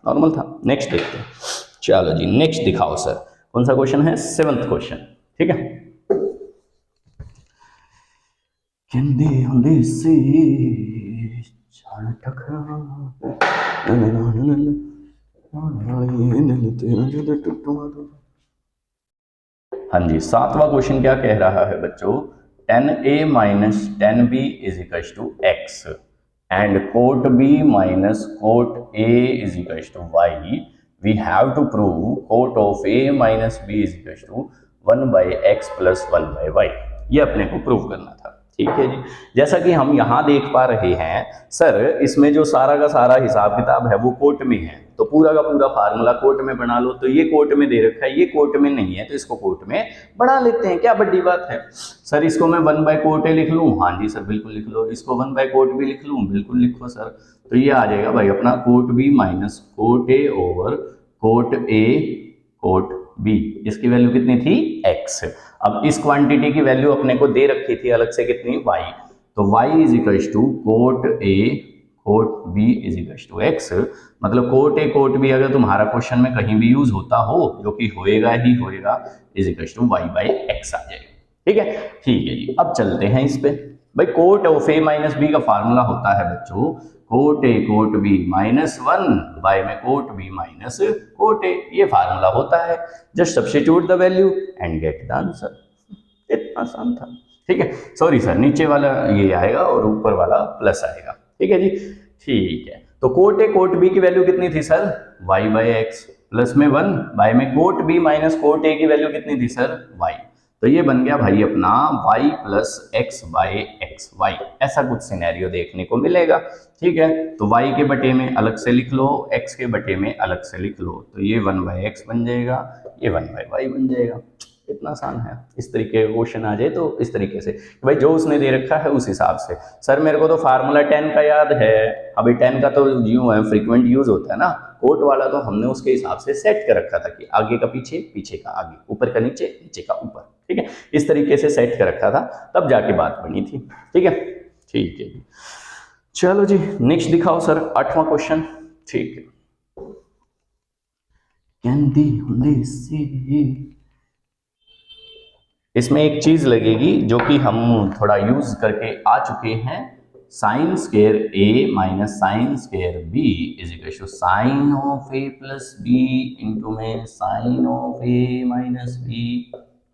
नॉर्मल था। नेक्स्ट देखते हैं। चलो जी नेक्स्ट दिखाओ सर, कौन सा क्वेश्चन है? 7th question. ठीक है, कहंदे हुंदे सी जान टकरा हाँ जी 7वां क्वेश्चन क्या कह रहा है बच्चों? tan a minus tan b is equal to x and cot b minus cot a is equal to y. We have to prove cot of a minus b is equal to 1 by x plus 1 by y. ये अपने को prove करना था। ठीक है जी, जैसा कि हम यहाँ देख पा रहे हैं सर, इसमें जो सारा का सारा हिसाब किताब है वो कोट में है, तो पूरा का पूरा फार्मूला कोट में बना लो। तो ये कोट में दे रखा है, ये कोट में नहीं है, तो इसको कोट में बना लेते हैं। क्या बड़ी बात है सर? इसको मैं 1 बाय कोट ए लिख लूँ? हाँ जी सर बिल्कुल लिख लो। इसको 1 बाय कोट बी लिख लूँ? बिल्कुल लिखो सर। तो ये आ जाएगा भाई अपना cot B minus cot a over cot A cot b. इसकी वैल्यू कितनी थी? एक्स। अब इस क्वांटिटी की वैल्यू अपने को दे रखी थी अलग से कितनी? वाई। तो y is equal to cot A cot b is equal to x. मतलब कोट ए कोट बी अगर तुम्हारा क्वेश्चन में कहीं भी यूज होता हो, जो कि होएगा ही होएगा, is equal to Y by X आ जाएगा। ठीक है, ठीक है जी। अब चलते हैं इस पे। भाई cot of A minus B का फार्मूला होता है बच्चों cot A cot B minus 1 by में cot B minus cot A. ये फार्मूला होता है। Just substitute the value and get the answer. इतना आसान था। ठीक है, सॉरी सर, नीचे वाला ये आएगा और ऊपर वाला प्लस आएगा। ठीक है जी, ठीक है। तो कोट ए कोट बी की वैल्यू कितनी थी sir? Y by x plus में 1 बाय में cot B minus cot a की वैल्यू कितनी थी सर? वाई। तो ये बन गया भाई अपना y plus x by x y. ऐसा कुछ सिनेरियो देखने को मिलेगा। ठीक है, तो y के बटे में अलग से लिख लो, x के बटे में अलग से लिख लो, तो ये 1 बाई एक्स बन जाएगा, ये 1 बाई वाई बन जाएगा। इतना आसान है। इस तरीके का क्वेश्चन आ जाए तो इस तरीके से भाई जो उसने दे रखा है उस हिसाब से। सर मेरे को तो फार्मूला 10 का याद है। अभी 10 का तो यूं है, फ्रीक्वेंट यूज होता है ना। कोट वाला तो हमने उसके हिसाब से सेट कर रखा था कि आगे का पीछे, पीछे का आगे, ऊपर का नीचे, नीचे का ऊपर। ठीक है, इस तरीके से सेट कर रखा था, तब जाके बात बनी थी। ठीक है, ठीक है। चलो जी नेक्स्ट दिखाओ सर, 8वां क्वेश्चन। ठीक है, इसमें एक चीज लगेगी जो कि हम थोड़ा यूज करके आ चुके हैं। Sine square A minus sine square B is equal to sine of A plus B into में sine of A minus B.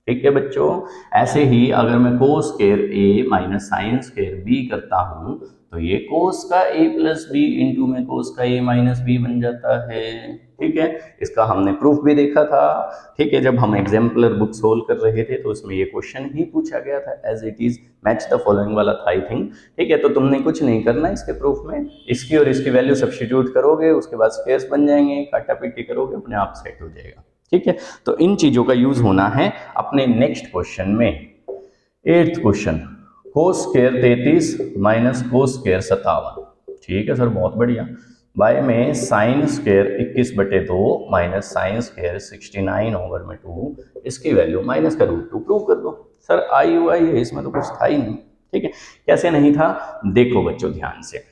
ठीक है बच्चों, ऐसे ही अगर मैं cos square A minus sine square B करता हूं तो ये कोस का ए प्लस बी इंटू में कोस का ए माइनस बी बन जाता है। ठीक है, इसका हमने प्रूफ भी देखा था। ठीक है, जब हम एग्जाम्पलर बुक सोल्व कर रहे थे तो उसमें ये क्वेश्चन ही पूछा गया था, as it is match the following वाला था आई थिंक। ठीक है, तो तुमने कुछ नहीं करना इसके प्रूफ में, इसकी और इसकी वैल्यू सब्स्टिट्यूट करोगे, उसके बाद स्क्वायर्स बन जाएंगे, काटा पीटी करोगे, अपने आप सेट हो जाएगा। ठीक है, तो इन चीजों का यूज होना है अपने नेक्स्ट क्वेश्चन में। 8th question, cos square 33 minus cos square 57। ठीक है सर, बहुत बढ़िया। बाय में साइन स्क्वायर 21 बटे 2 माइनस साइन स्क्वायर 69 ओवर में 2, इसकी वैल्यू माइनस का रूट 2 प्रूव कर दो। सर आई हुआ है, इसमें तो कुछ था ही नहीं। ठीक है, कैसे नहीं था? देखो बच्चों ध्यान से,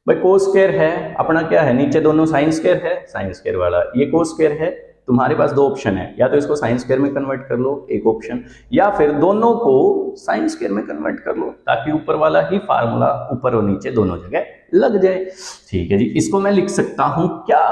भाई कोस स्क्वायर है अपना, क्या है, नीचे दोनों साइन स्क्वायर है, साइन स्क्वायर वाला ये कोस स्क्वायर है। तुम्हारे पास दो ऑप्शन है, या तो इसको साइन स्क्वायर में कन्वर्ट कर लो एक ऑप्शन, या फिर दोनों को साइन स्क्वायर में कन्वर्ट कर लो, ताकि ऊपर वाला ही फार्मूला ऊपर और नीचे दोनों जगह लग जाए। ठीक है जी, इसको मैं लिख सकता हूं क्या?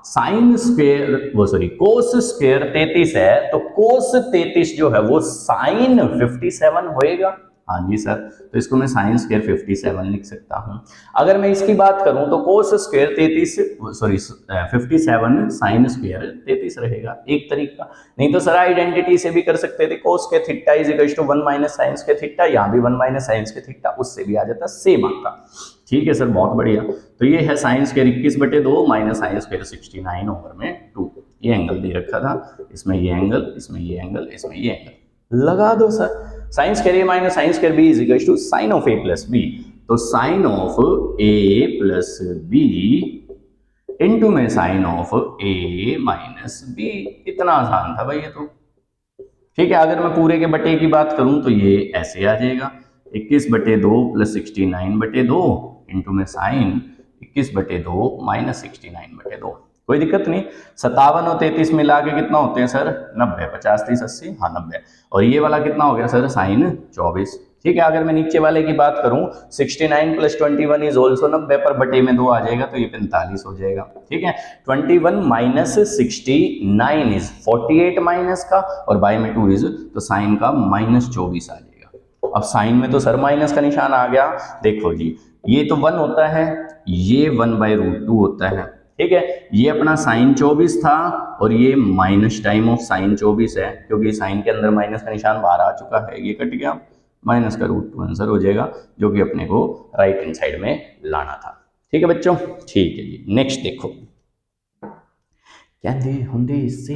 साइन स्क्वायर वो सॉरी कोस स्क्वायर 33 है, तो कोस 33 जो है वो साइन 57 होएगा। हाँ जी सर, तो इसको मैं साइन स्क्वायर 57 लिख सकता हूं। अगर मैं इसकी बात करूं तो cos square 33 sorry 57 sine square 33 रहेगा, एक तरीका। नहीं तो सर आइडेंटिटी से भी कर सकते थे, कोस के theta is equal to 1 minus sine के थीटा, यहां भी 1 माइनस साइन के थीटा, उससे भी आ जाता, सेम आता। ठीक है सर, बहुत बढ़िया। तो ये है साइन स्क्वायर 21 बटे 2 माइनस साइन स्क्वायर 69 ओवर में 2। ये एंगल दे रखा था, इसमें ये एंगल, इसमें ये एंगल, इसमें ये एंगल लगा दो sir. Sine square A minus sine square B is equal to sine of A plus B. तो sine of A plus B into में sine of A minus B. इतना आसान था भाई ये तो। ठीक है, अगर मैं पूरे के बटे की बात करूं तो ये ऐसे आ जाएगा 21/2 प्लस 69/2 इंटू में साइन 21/2 माइनस 69/2। कोई दिक्कत नहीं। 57 और 33 मिला के कितना होते हैं सर? 90। 50 30 80, हाँ 90। और ये वाला कितना हो गया सर? साइन 24। ठीक है, अगर मैं नीचे वाले की बात करूं 69 प्लस 21 इज ऑल्सो 90 पर बटे में 2 आ जाएगा तो ये 45 हो जाएगा। ठीक है, 21 माइनस 69 इज 48 माइनस का, और बाय में 2 इज तो साइन का माइनस 24 आ जाएगा। अब साइन में तो सर माइनस का निशान आ गया। देखो जी, ये तो 1 होता है, ये 1/√2 होता है। ठीक है, ये अपना साइन 24 था और ये माइनस टाइम ऑफ साइन 24 है, क्योंकि साइन के अंदर माइनस का निशान बाहर आ चुका है, ये कट गया, माइनस का √2 आंसर हो जाएगा, जो कि अपने को राइट हैंड साइड में लाना था। ठीक है बच्चों, ठीक है जी। नेक्स्ट देखो, कहते होंगे से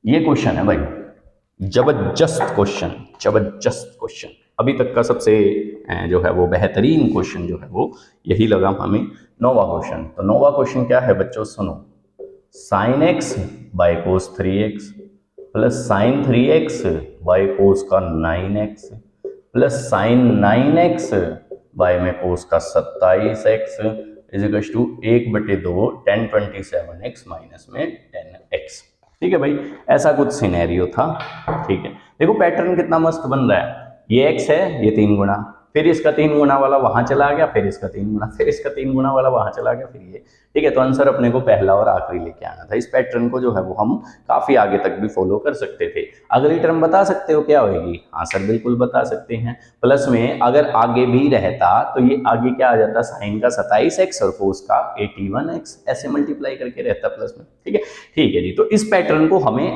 ये क्वेश्चन है भाई, जबरदस्त क्वेश्चन, जबरदस्त क्वेश्चन। अभी तक का सबसे जो है वो बेहतरीन क्वेश्चन जो है वो यही लगा हमें, नोवा क्वेश्चन। तो नोवा क्वेश्चन क्या है बच्चों? सुनो, sine x by cos 3x plus sign 3x by cos का 9x plus sign 9x bye में कोस का 27x is equal to 1/2 tan 27x minus में 10x। ठीक है भाई, ऐसा कुछ सिनेरियो था। ठीक है, देखो पैटर्न कितना मस्त बन रहा है। ये x है, ये 3 गुना, फिर इसका 3 गुना वाला वहां चला गया, फिर इसका 3 गुना, फिर इसका 3 गुना वाला वहां चला गया, फिर ये। ठीक है, तो आंसर अपने को पहला और आखिरी लेके आना था। इस पैटर्न को जो है वो हम काफी आगे तक भी फॉलो कर सकते थे। अगली टर्म बता सकते हो क्या होगी? हाँ सर बिल्कुल बता सकते हैं। प्लस में अगर आगे भी रहता तो ये आगे क्या आ जाता? साइन का 27x और कोस का 81x, ऐसे मल्टीप्लाई करके रहता प्लस में। ठीक है जी। तो इस पैटर्न को हमें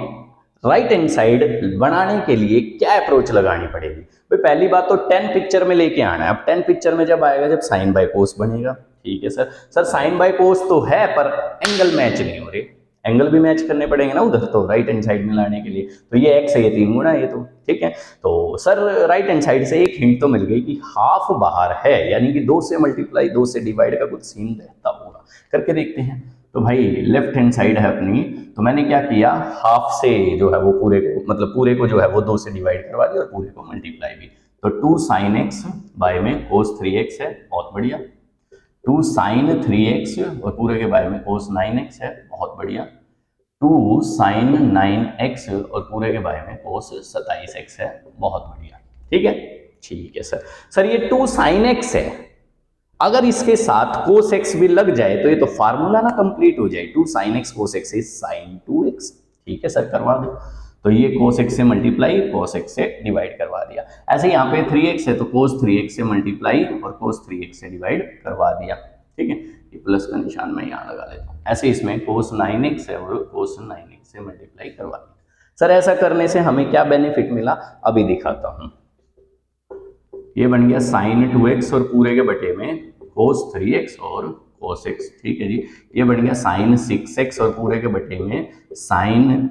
राइट हैंड साइड बनाने के लिए क्या अप्रोच लगानी पड़ेगी? भाई पहली बात तो 10 पिक्चर में लेके आना है। अब 10 पिक्चर में जब आएगा, जब साइन बाय कोस बनेगा। ठीक है sir, sir sine by cos तो है पर एंगल मैच नहीं हो रहे, एंगल भी मैच करने पड़ेंगे ना उधर, तो राइट हैंड साइड में लाने के लिए। तो ये x है, ये 3 गुना ये तो। ठीक है, तो सर राइट हैंड साइड से एक हिंट तो मिल गई कि हाफ बाहर है, यानी कि 2 से मल्टीप्लाई 2 से डिवाइड का कुछ सीन रहता होगा। करके देखते हैं। तो भाई लेफ्ट हैंड साइड है अपनी, तो मैंने क्या किया, हाफ से जो है वो पूरे को, मतलब पूरे को जो है वो 2 से डिवाइड करवा दिया और पूरे को मल्टीप्लाई भी। तो 2 साइन एक्स बाय में कोस 3x है, बहुत बढ़िया। 2 साइन 3x और पूरे के बाय में कोस 9x है, बहुत बढ़िया। 2 साइन 9x और पूरे के बाय में कोस 27x है, बहुत बढ़िया। ठीक है, ठीक है सर। सर ये 2 साइन x है, अगर इसके साथ cos x भी लग जाए तो ये तो फार्मूला ना कंप्लीट हो जाए। 2 sin x cos x is sin 2x। ठीक है सर, करवा दो। तो ये cos x से मल्टीप्लाई, cos x से डिवाइड करवा दिया। ऐसे यहाँ पे 3x है तो cos 3x से मल्टीप्लाई और cos 3x से डिवाइड करवा दिया। ठीक है, ये प्लस का निशान मैं यहाँ लगा लेता हूँ। ऐसे इसमें cos 9x है और cos 9x से मल्टीप्लाई करवा दिया। सर ऐसा करने से हमें क्या बेनिफिट मिला, अभी दिखाता हूँ। ये बन गया साइन 2x और पूरे के बटे में cos 3x और cos x। ठीक है जी, ये बन गया साइन 6x और पूरे के बटे में साइन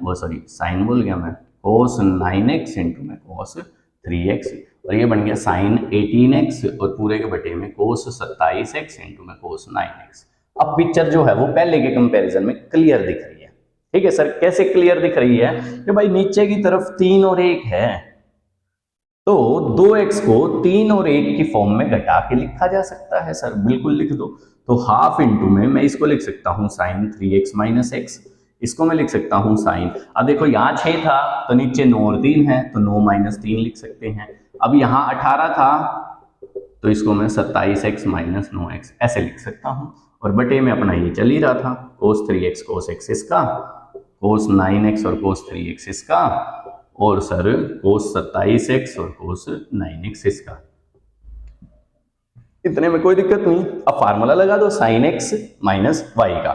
बोल गया मैं, cos 9x इंटू में cos 3x। और ये बन गया साइन 18x और पूरे के बटे में cos 27x इंटू में cos 9x। अब पिक्चर जो है वो पहले के कंपैरिजन में क्लियर दिख रही है। ठीक है सर, कैसे क्लियर दिख रही है कि भाई नीचे की तरफ 3 और 1 है, तो 2x को 3 और 1 की फॉर्म में घटा के लिखा जा सकता है सर, बिल्कुल लिख दो। तो हाफ इंटू में मैं इसको लिख सकता हूं साइन 3x माइनस एक्स, इसको मैं लिख सकता हूं साइन, अब देखो यहाँ 6 था तो नीचे 9 और 3 है तो 9 माइनस 3 लिख सकते हैं। अब यहाँ 18 था तो इसको मैं 27x माइनस 9x ऐसे लिख सकता हूँ। और बटे में अपना ये चल ही रहा था, cos 3x cos x इसका, cos 9x और cos 3x इसका, और सर cos 27x और cos 9x इसका। इतने में कोई दिक्कत नहीं। अब फार्मूला लगा दो साइन x माइनस वाई का,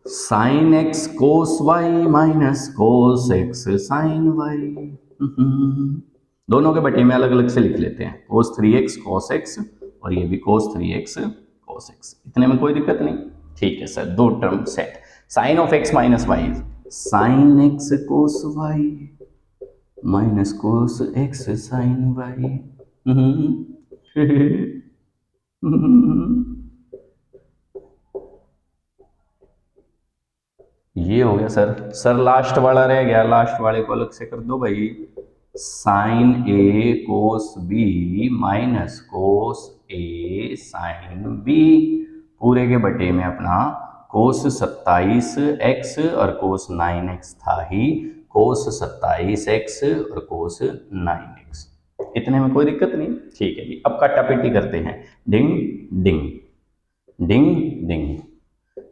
sine x cos y minus cos x sine y। दोनों के बटे में अलग अलग से लिख लेते हैं, cos 3x cos x और ये भी cos 3x cos x। इतने में कोई दिक्कत नहीं। ठीक है सर, दो term set. Sine of x minus y, sine x cos y minus cos x sine y. ये हो गया सर। सर लास्ट वाला रह गया, लास्ट वाले को अलग से कर दो भाई। साइन ए कोस बी माइनस कोस ए साइन बी पूरे के बटे में अपना कोस 27x और कोस 9x था ही, कोस 27x और कोस 9x। इतने में कोई दिक्कत नहीं, ठीक है जी। अब काटापीटी करते हैं। डिंग डिंग डिंग डिंग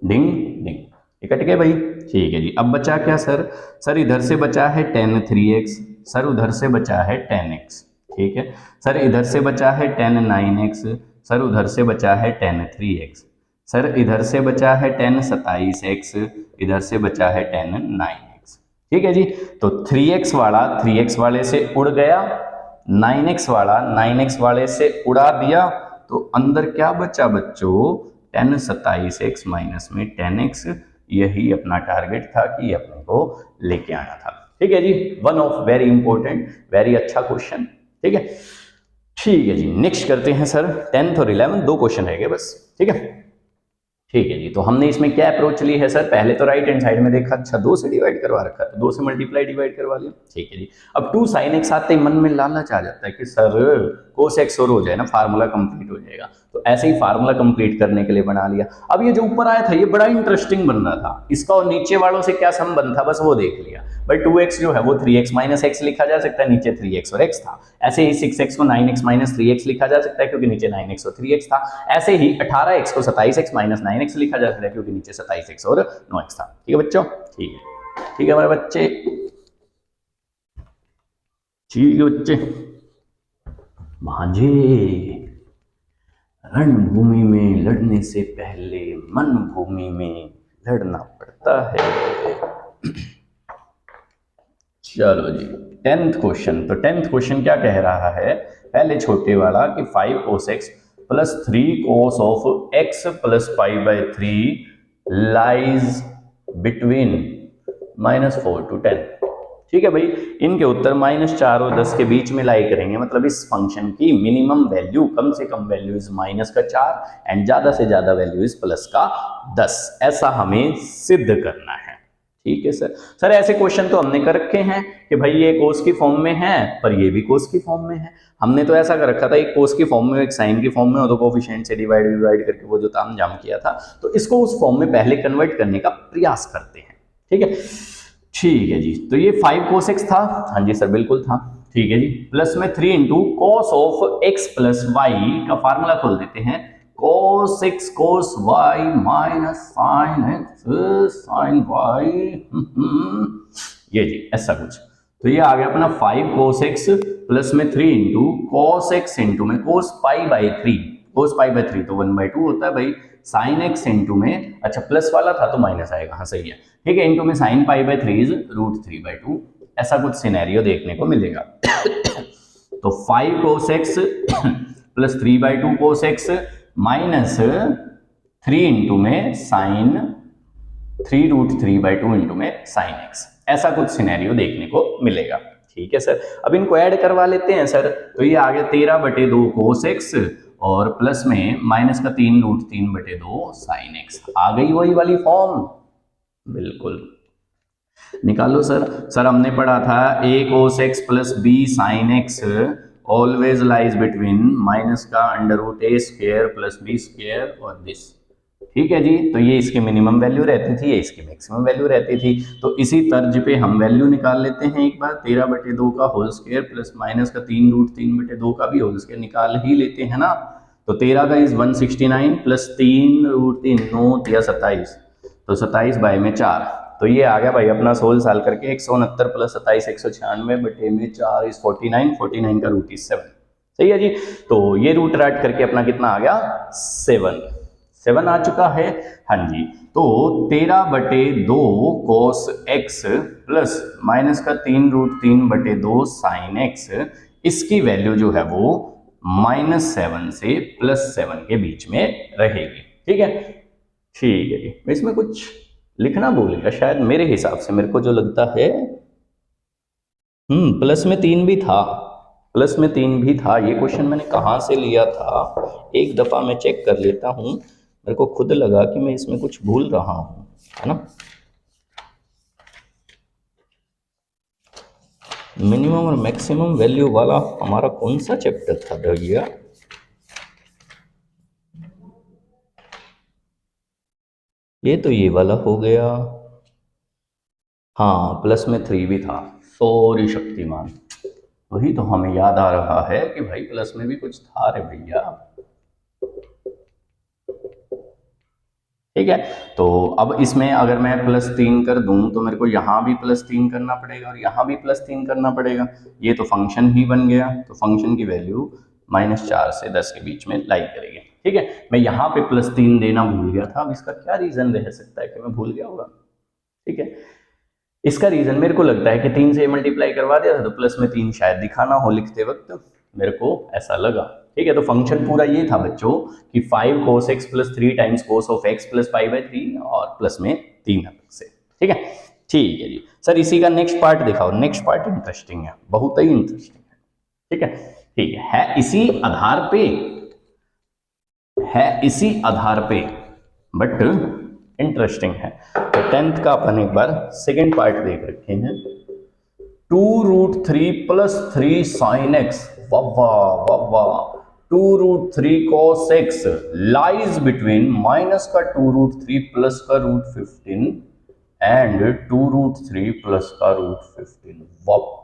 डिंग डिंग, ये कट गए भाई, ठीक है जी। अब बचा क्या सर? सर इधर से बचा है tan 3x, सर उधर से बचा है tan x, ठीक है। सर इधर से बचा है tan 9x, सर उधर से बचा है tan 3x, सर इधर से बचा है tan 27x, इधर से बचा है tan 9x, ठीक है जी। तो 3x वाला 3x वाले से उड़ गया, 9x वाला 9x वाले से उड़ा दिया, तो अंदर क्या बचा बच्चों? tan 27x माइनस में tan x। यही अपना टारगेट था कि अपने को लेके आना था, ठीक है जी। One of very important, very अच्छा क्वेश्चन, ठीक है। ठीक है जी, नेक्स्ट करते हैं सर 10th और 11th, दो क्वेश्चन रह गए बस, ठीक है। ठीक है जी, तो हमने इसमें क्या अप्रोच ली है सर? पहले तो राइट हैंड साइड में देखा, अच्छा 2 से डिवाइड करवा रखा है, तो 2 से मल्टीप्लाई डिवाइड करवा लिया, ठीक है जी। अब 2 sin x आते ही मन में लालच आ जाता है कि सर cos x और हो जाए ना, फार्मूला कंप्लीट हो जाएगा। तो ऐसे ही फार्मूला कंप्लीट करने के लिए बना लिया। अब ये जो ऊपर आया था ये बड़ा इंटरेस्टिंग बन रहा था, इसका और नीचे वालों से क्या संबंध था बस वो देख लिया। भाई 2x जो है वो 3x माइनस एक्स लिखा जा सकता है, नीचे 3x और x था। ऐसे ही 6x को 9x माइनस 3x लिखा जा सकता है क्योंकि नीचे 9x और 3x था। ऐसे ही 18x को 27x माइनस 9x लिखा जा सकता है क्योंकि नीचे 27x और 9x था, ठीक है बच्चों, ठीक है, ठीक है हमारे बच्चे, ठीक है बच्चे। भांजे रणभूमि में लड़ने से पहले मन भूमि में लड़ना पड़ता है। चलो जी 10th क्वेश्चन। तो 10th क्वेश्चन क्या कह रहा है? पहले छोटे वाला कि 5 cos x plus 3 cos of x plus pi by 3 lies between -4 to 10, ठीक है भाई। इनके उत्तर -4 और 10 के बीच में लाई करेंगे, मतलब इस फंक्शन की मिनिमम वैल्यू, कम से कम वैल्यू इज -4 एंड ज्यादा से ज्यादा वैल्यू इज +10, ऐसा हमें सिद्ध करना है, ठीक है सर। सर ऐसे क्वेश्चन तो हमने कर रखे हैं कि भाई ये कोस की फॉर्म में है पर ये भी कोस की फॉर्म में है। हमने तो ऐसा कर रखा था, एक कोस की फॉर्म में एक साइन की फॉर्म में, और दो कोफिशिएंट से डिवाइड करके वो जो तामझाम किया था, तो इसको उस फॉर्म में पहले कन्वर्ट करने का प्रयास करते हैं, ठीक है। ठीक है जी, तो ये 5 cos x था, हाँ जी सर बिल्कुल था, ठीक है जी। प्लस में 3 into cos of x plus Y का फार्मूला खोल देते हैं, cos x cos y minus sine x sine y, ये जी ऐसा कुछ। तो ये आ गया अपना 5 cos x प्लस में 3 इंटू कॉस एक्स इंटू में cos pi by 3, cos pi by 3 तो 1/2 होता है भाई, साइन एक्स इंटू में, अच्छा प्लस वाला था तो माइनस आएगा, हाँ सही है, ठीक है, इंटू में साइन पाई बाई 3 इज √3/2, ऐसा कुछ सिनेरियो देखने को मिलेगा। तो 5 cos x plus 3/2 cos x minus 3 into में साइन 3√3/2 इंटू में साइन x, ऐसा कुछ सिनेरियो देखने को मिलेगा, ठीक है सर। अब इनको ऐड करवा लेते हैं सर, तो ये आ गया 13/2 cos x और प्लस में माइनस का 3√3/2 साइन x, आ गई वही वाली फॉर्म, बिल्कुल निकालो सर। सर हमने पढ़ा था a cos x plus b sine x always lies between minus का √a² प्लस b² और दिस, ठीक है जी। तो ये इसकी मिनिमम वैल्यू रहती थी, ये इसकी मैक्सिमम वैल्यू रहती थी। तो इसी तर्ज पे हम वैल्यू निकाल लेते हैं एक बार, 13/2 का होल स्क्वायर प्लस माइनस का 3√3/2 का भी होल स्क्वायर निकाल ही लेते हैं ना। तो 13 का इज 169 प्लस 3√3 9 या 27, तो 27 बाय में 4, तो ये आ गया भाई अपना 16 साल करके 169 प्लस 27 196 बटे में 4 इज 49, 49 का रूट इज 7, सही है जी। तो ये रूट राट करके अपना कितना आ गया 7 आ चुका है, हाँ जी। तो 13/2 cos x प्लस माइनस का 3√3/2 साइन x, इसकी वैल्यू जो है वो -7 से +7 के बीच में रहेगी, ठीक है, ठीक है जी। इसमें कुछ लिखना भूल गया शायद, मेरे हिसाब से, मेरे को जो लगता है प्लस में 3 भी था, प्लस में 3 भी था। ये क्वेश्चन मैंने कहाँ से लिया था, एक दफ़ा मैं चेक कर लेता हूँ। मेरे को खुद लगा कि मैं इसमें कुछ भूल रहा हूँ, है ना। मिनिमम और मैक्सिमम वैल्यू वाला हमारा कौन सा चैप्टर था भैया? ये तो ये वाला हो गया। हाँ, प्लस में 3 भी था। सॉरी शक्तिमान, वही तो हमें याद आ रहा है कि भाई प्लस में भी कुछ था रे भैया। ठीक है, तो अब इसमें अगर मैं +3 कर दूं तो मेरे को यहाँ भी +3 करना पड़ेगा और यहाँ भी +3 करना पड़ेगा। ये तो फंक्शन ही बन गया, तो फंक्शन की वैल्यू -4 से 10 के बीच में लाई करेगी। ठीक है, मैं यहाँ पे +3 देना भूल गया था। अब इसका क्या रीजन रह सकता है कि मैं भूल गया होगा? ठीक है, इसका रीजन मेरे को लगता है कि 3 से मल्टीप्लाई करवा दिया था तो प्लस में 3 शायद दिखाना हो लिखते वक्त, मेरे को ऐसा लगा। ठीक है, तो फंक्शन पूरा ये था बच्चों कि 5 cos x + 3 times cos of x + π/3 और प्लस में 3 अलग से। ठीक है, ठीक है जी सर, इसी का नेक्स्ट पार्ट दिखाओ। नेक्स्ट पार्ट इंटरेस्टिंग है, बहुत ही इंटरेस्टिंग है। ठीक है, ठीक है इसी आधार पे, है इसी आधार पे, बट इंटरेस्टिंग है। तो 10th का अपन एक बार सेकेंड पार्ट देख रखे हैं। 2√3 + 3 sin x, वाह वाह वाह वाह, 2√3 cos x lies between minus का 2√3 प्लस का √15 एंड 2√3 प्लस का √15। वाह,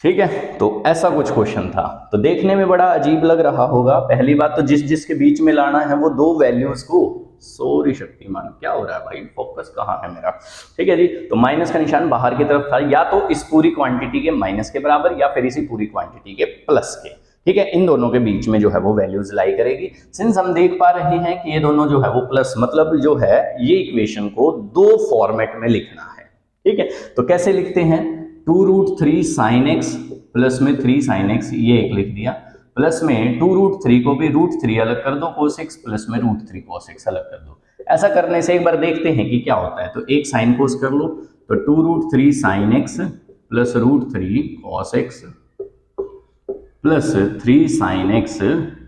ठीक है, तो ऐसा कुछ क्वेश्चन था। तो देखने में बड़ा अजीब लग रहा होगा। पहली बात तो जिस जिसके बीच में लाना है वो दो वैल्यूज को, सॉरी शक्तिमान क्या हो रहा है भाई, फोकस कहाँ है मेरा। ठीक है जी, तो माइनस का निशान बाहर की तरफ था, या तो इस पूरी क्वांटिटी के माइनस के बराबर या फिर इसी पूरी क्वांटिटी के प्लस के। ठीक है, इन दोनों के बीच में जो है वो वैल्यूज लाई करेगी। सिंस हम देख पा रहे हैं कि ये दोनों जो है वो प्लस, मतलब जो है ये इक्वेशन को दो फॉर्मेट में लिखना है। ठीक है, तो कैसे लिखते हैं, 2√3 sin x प्लस में 3 sin x, ये एक लिख दिया, प्लस में 2√3 को भी √3 अलग कर दो cos x, प्लस में √3 cos x अलग कर दो। ऐसा करने से एक बार देखते हैं कि क्या होता है। तो एक साइन कोस कर लो, तो 2√3 sin x plus √3 cos x plus 3 sin x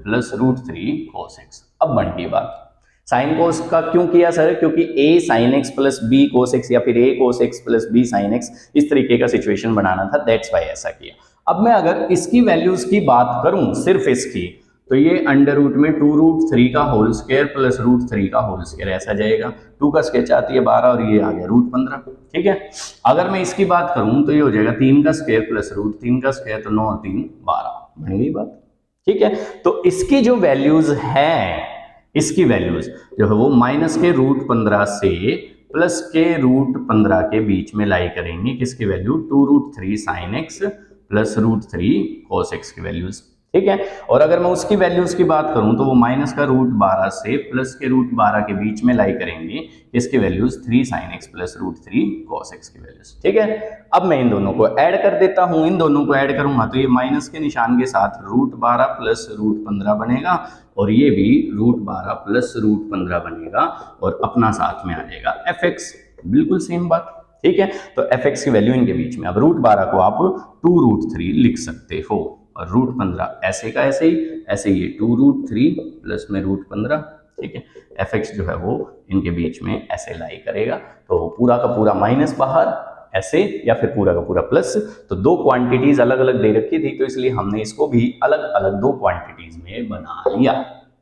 plus √3 cos x। अब बन गई बात। साइन कोस का क्यों किया सर? क्योंकि a sin x plus b cos x या फिर a cos x plus b sin x, इस तरीके का सिचुएशन बनाना था, दैट्स वाई ऐसा किया। अब मैं अगर इसकी वैल्यूज की बात करूं, सिर्फ इसकी, तो ये अंडर रूट में 2√3 का होल स्क्वायर प्लस √3 का होल स्क्वायर ऐसा जाएगा। 2 का स्क्वायर आती है 12 और ये आ गया √15। ठीक है, अगर मैं इसकी बात करूं तो ये हो जाएगा 3 का स्क्वायर प्लस √3 का स्क्वायर, तो 9 और 3 12, बन गई बात। ठीक है, तो इसकी जो वैल्यूज है, इसकी वैल्यूज जो है वो माइनस के √15 से प्लस के √15 के बीच में लाई करेंगे। किसकी value? 2√3 sin x plus √3 cos x की वैल्यूज। ठीक है, और अगर मैं उसकी वैल्यूज की बात करूं तो वो माइनस का √12 से प्लस के √12 के बीच में लाई करेंगे। इसकी values 3 sin x plus √3 cos x की वैल्यूज। ठीक है, अब मैं इन दोनों को ऐड कर देता हूं। इन दोनों को ऐड करूंगा तो ये माइनस के निशान के साथ √12 प्लस √15 बनेगा, और ये भी √12 प्लस √15 बनेगा, और अपना साथ में आ जाएगा fx। बिल्कुल सेम बात। ठीक है, तो fx की वैल्यू इनके बीच में। अब √12 को आप 2√3 लिख सकते हो, और √15 ऐसे का ऐसे ही, ऐसे ये 2√3 प्लस में √15। ठीक है, fx जो है वो इनके बीच में ऐसे लाई करेगा, तो पूरा का पूरा माइनस बाहर ऐसे, या फिर पूरा का पूरा प्लस। तो दो क्वांटिटीज अलग अलग दे रखी थी, तो इसलिए हमने इसको भी अलग अलग दो क्वांटिटीज में बना लिया।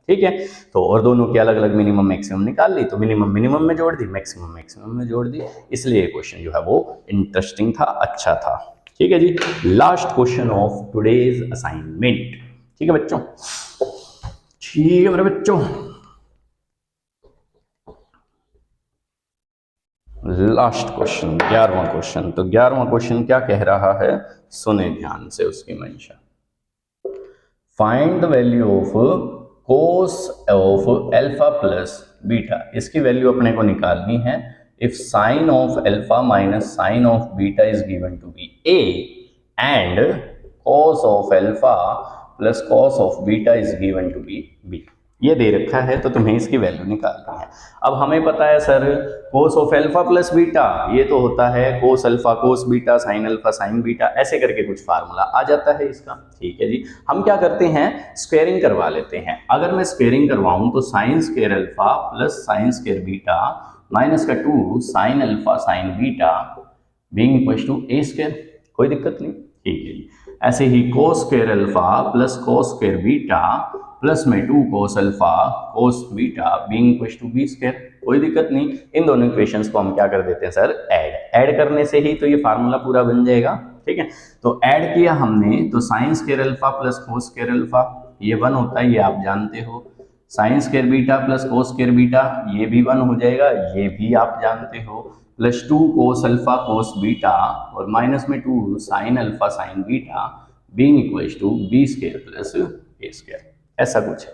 ठीक है, तो और दोनों की अलग अलग मिनिमम मैक्सिमम निकाल ली, तो मिनिमम मिनिमम में जोड़ दी, मैक्सिमम मैक्सिमम में जोड़ दी। इसलिए क्वेश्चन जो है वो इंटरेस्टिंग था, अच्छा था। ठीक है जी, last question of today's assignment. ठीक है बच्चों, ठीक है मेरे बच्चों, लास्ट क्वेश्चन 11वां क्वेश्चन। तो 11वां क्वेश्चन क्या कह रहा है, सुने ध्यान से उसकी मंशा। Find the value of cos of alpha plus beta. इसकी वैल्यू अपने को निकालनी है। If sine of alpha minus sine of beta is given to be a, and cos of alpha plus cos of beta is given to be b. ये दे रखा है तो तुम्हें इसकी वैल्यू निकालनी है। अब हमें पता है sir cos of alpha plus beta, ये तो होता है कोस alpha cos beta sine alpha sine beta, ऐसे करके कुछ फार्मूला आ जाता है इसका। ठीक है जी, हम क्या करते हैं स्क्वेयरिंग करवा लेते हैं। अगर मैं स्क्वेयरिंग करवाऊं तो sine square alpha plus sine square beta minus का 2 sine alpha sine beta being equal to A square, कोई दिक्कत नहीं। ठीक है जी, ऐसे ही cos square alpha plus cos square beta plus में 2 cos alpha cos beta being equal to B square, कोई दिक्कत नहीं। इन दोनों इक्वेशंस को हम क्या कर देते हैं सर ऐड करने से ही तो ये फार्मूला पूरा बन जाएगा। ठीक है, तो ऐड किया हमने तो sine square alpha plus cos square alpha ये 1 होता है, ये आप जानते हो। Sine square beta plus cos square beta ये भी 1 हो जाएगा, ये भी आप जानते हो। Plus 2 cos alpha cos beta और माइनस में 2 sine alpha sine beta being equal to B square plus A square, ऐसा कुछ है।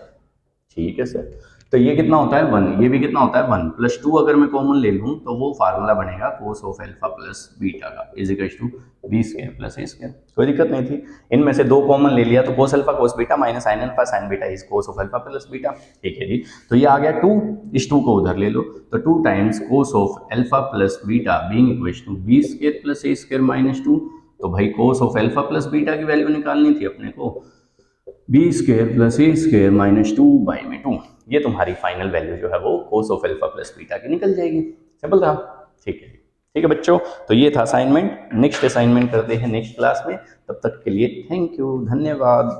ठीक है सर, तो ये कितना होता है 1, ये भी कितना होता है 1 प्लस 2 अगर मैं कॉमन ले लूं तो वो फार्मूला बनेगा cos of alpha plus beta का is equal to B square plus A square, कोई दिक्कत नहीं थी। इनमें से 2 कॉमन ले लिया तो कोस alpha cos beta minus sign alpha sine beta is cos of alpha plus beta. ठीक है जी, तो ये आ गया 2, इस 2 को उधर ले लो तो 2 times cos of alpha plus beta being equal to B square plus A square minus 2। तो भाई cos of alpha plus beta की वैल्यू निकालनी थी अपने को, b square plus A square minus 2 by में 2, ये तुम्हारी फाइनल वैल्यू जो है वो cos of alpha plus beta की निकल जाएगी। सिंपल था। ठीक है, ठीक है बच्चों, तो ये था असाइनमेंट। नेक्स्ट असाइनमेंट करते हैं नेक्स्ट क्लास में, तब तक के लिए थैंक यू, धन्यवाद।